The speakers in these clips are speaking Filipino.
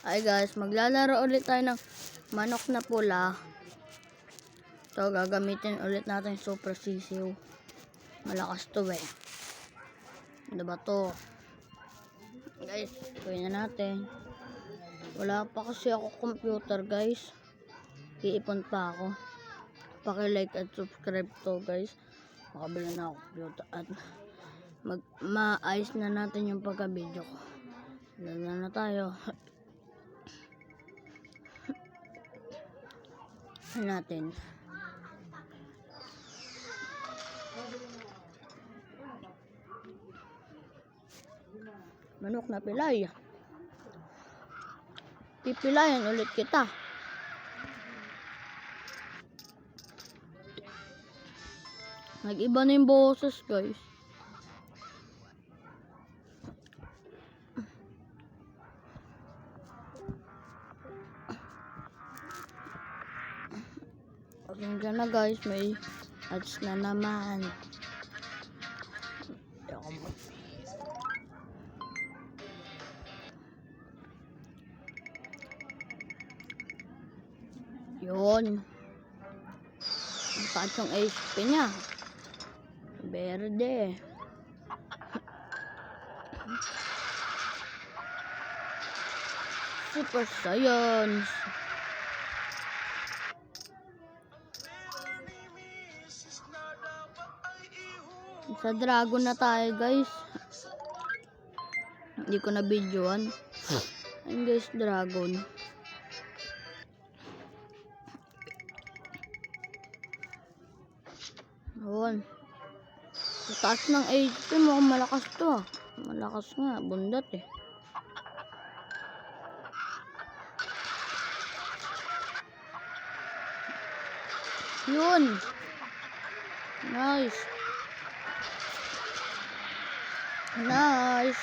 Hi guys, maglalaro ulit tayo ng manok na pula. So, gagamitin ulit natin super sisiw. Malakas to eh. Ano ba to? Guys, gawin na natin. Wala pa kasi ako computer guys. Iipon pa ako. Paki-like at subscribe to guys. Makabila na ako computer at maayos na natin yung pagka-video ko. Lala na tayo. Natin. Manok na pilay. Pipilayan ulit kita. Nag-iba na yung boses guys. Pasensya na guys, may ads na naman. Yun. Mataas yung HP niya. Verde. Super Science. Sa dragon na tayo guys. Hindi ko na videoan. Ayun guys, dragon. Yun. Taas ng HP mo, malakas to. Malakas nga, bundat eh. Yun. Nice. Nice.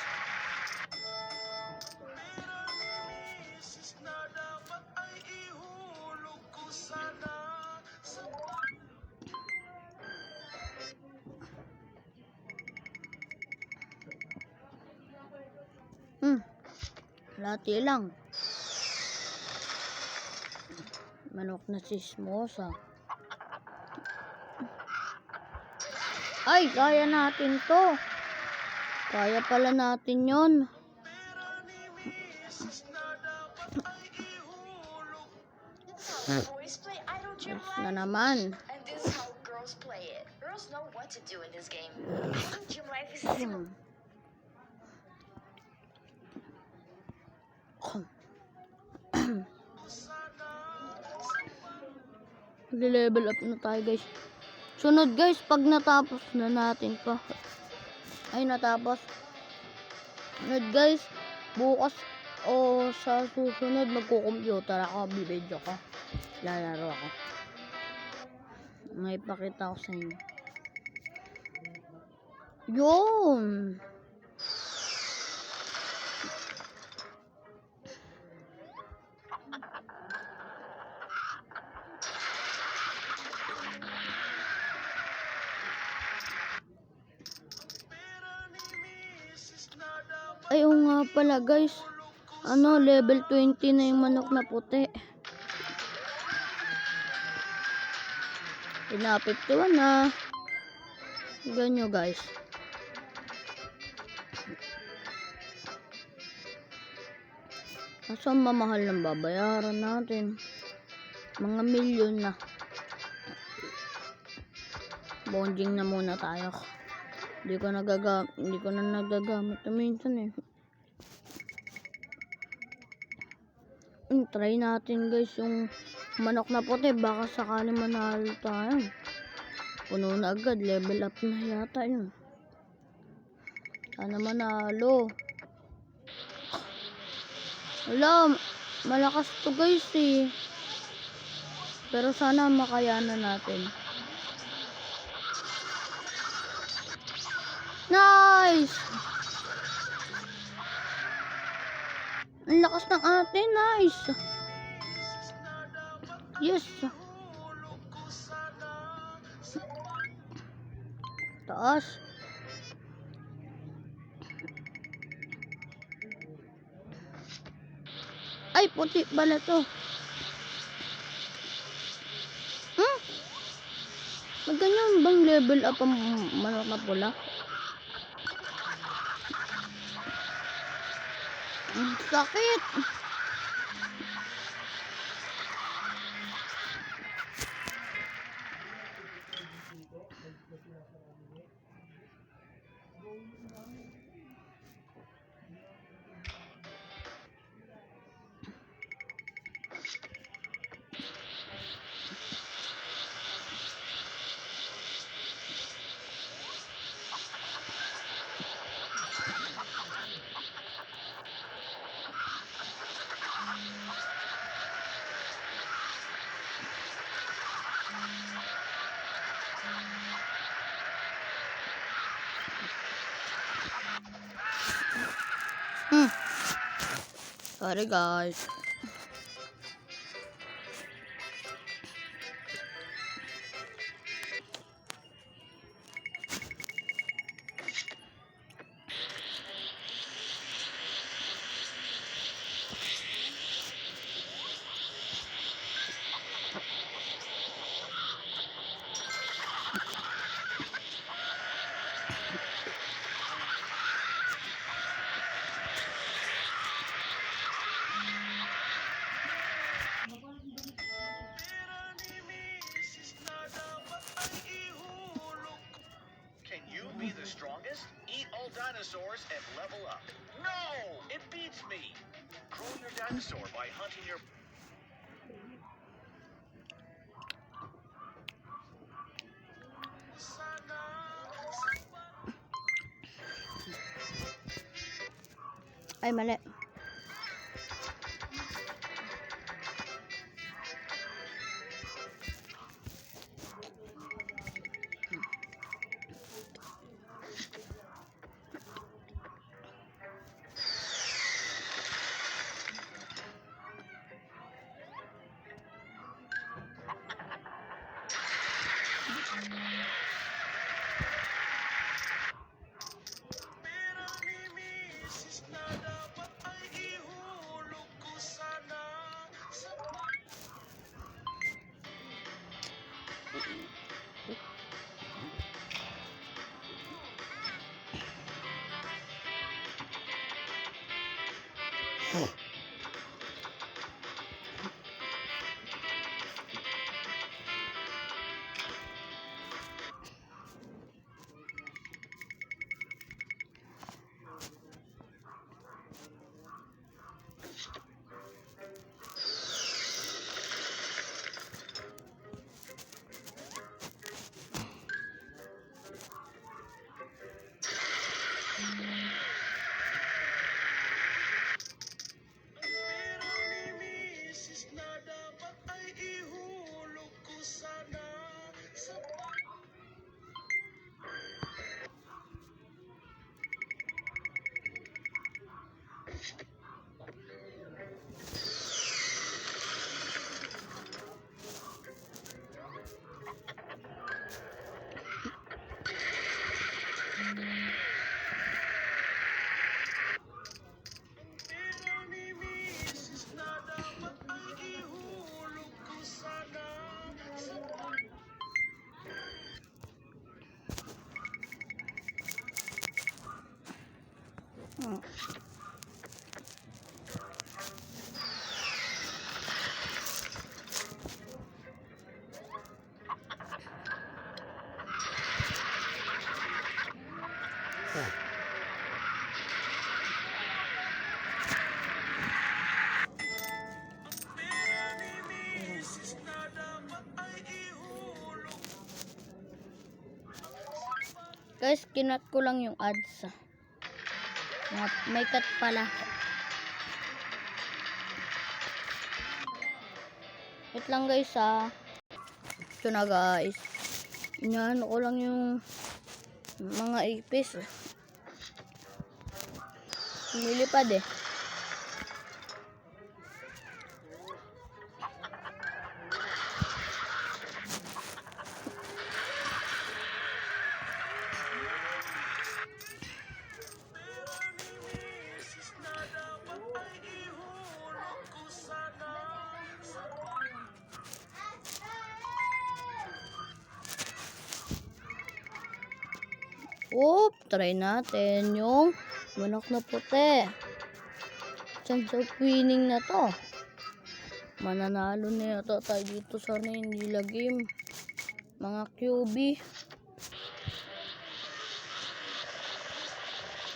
Lati lang. Manok na sismosa. Ay, kaya natin to. Kaya pala natin yon. Yes na naman. Level up na tayo guys. Sunod guys, pag natapos na natin pa. Ay, natapos. Sunod guys, bukas o sa susunod magko-computer ako, bibidyo ko. Lalaro ako. May pakita ko sa inyo. Yun! Ay, oo nga pala guys. Level 20 na yung manok na puti. Pina 51 na. Ganyo guys. Kaso mamahal ng babayaran natin. Mga milyon na. Bonding na muna tayo. Hindi ko na nagagamit minsan eh. Try natin guys yung manok na puti, baka sakali manalo tayo. Puno na agad, level up na yata yun. Sana manalo. Wala, malakas to guys eh. Pero sana makayanan natin. Nice! Ang lakas ng atin, nice! Yes! Taas! Ay, puti pala to. Magganyan bang level up ang manok na pula? Ang sakit. Sorry guys. Can you be the strongest? Eat all dinosaurs and level up. No! It beats me! Grow your dinosaur by hunting your... Ay, mali. Guys, kinat ko lang yung ads. May cut pala. Wait lang guys ha. Ito na guys. Inaano ko lang yung mga ipis. Lumilipad eh. Try natin yung manok na puti. Chance of winning na to. Mananalo na yata tayo dito sa Nila game. Mga QB.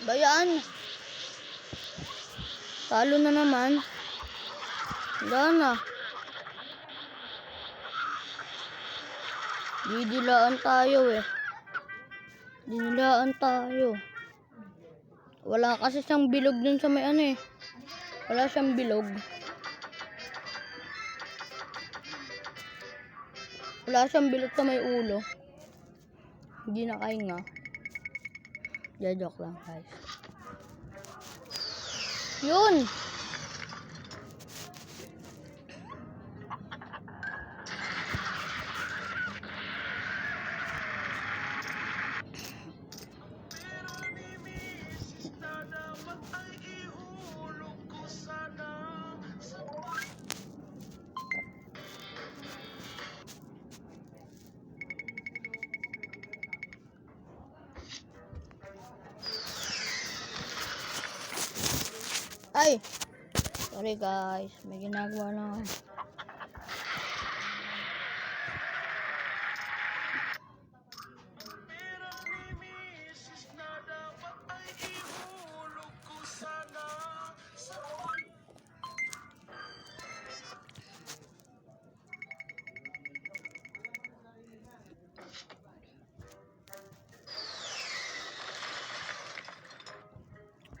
Bayaan. Talo na naman. Wala na. Didilaan tayo eh. Dinilaan tayo. Wala kasi siyang bilog dun sa may ano eh. Wala siyang bilog. Wala siyang bilog sa may ulo. Hindi na kainga. Joke lang guys. Yun! Ay! Sorry guys, may ginagawa lang.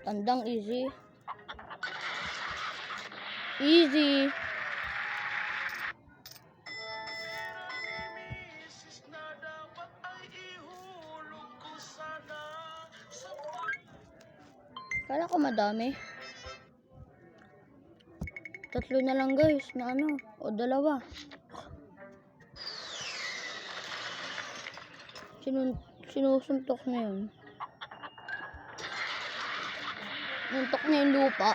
Tandang easy. Easy. Kala ko madami. 3 na lang guys na ano. O 2. Sinusuntok na yun. Nuntok na yung lupa.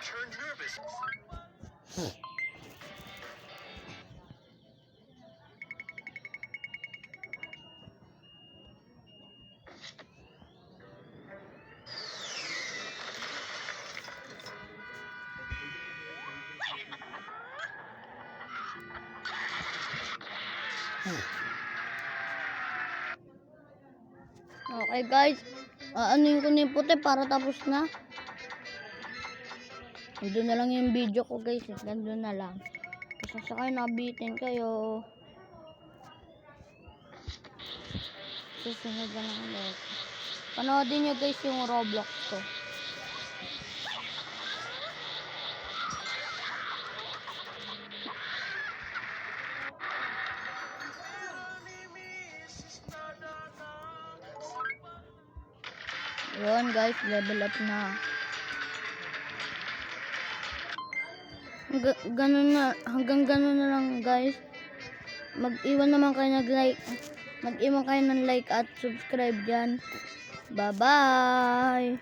Turn nervous. Okay guys. Anuin ko na yung puti para tapos na. Doon na lang yung video ko guys. Doon na lang. Kasi sa kayo nabitin kayo. Susunod na lang ulit. Panoodin nyo guys yung Roblox ko. Yun guys, level up na. Hanggang ganun na lang guys. Mag-iwan naman kayo ng like at subscribe dyan. Bye bye.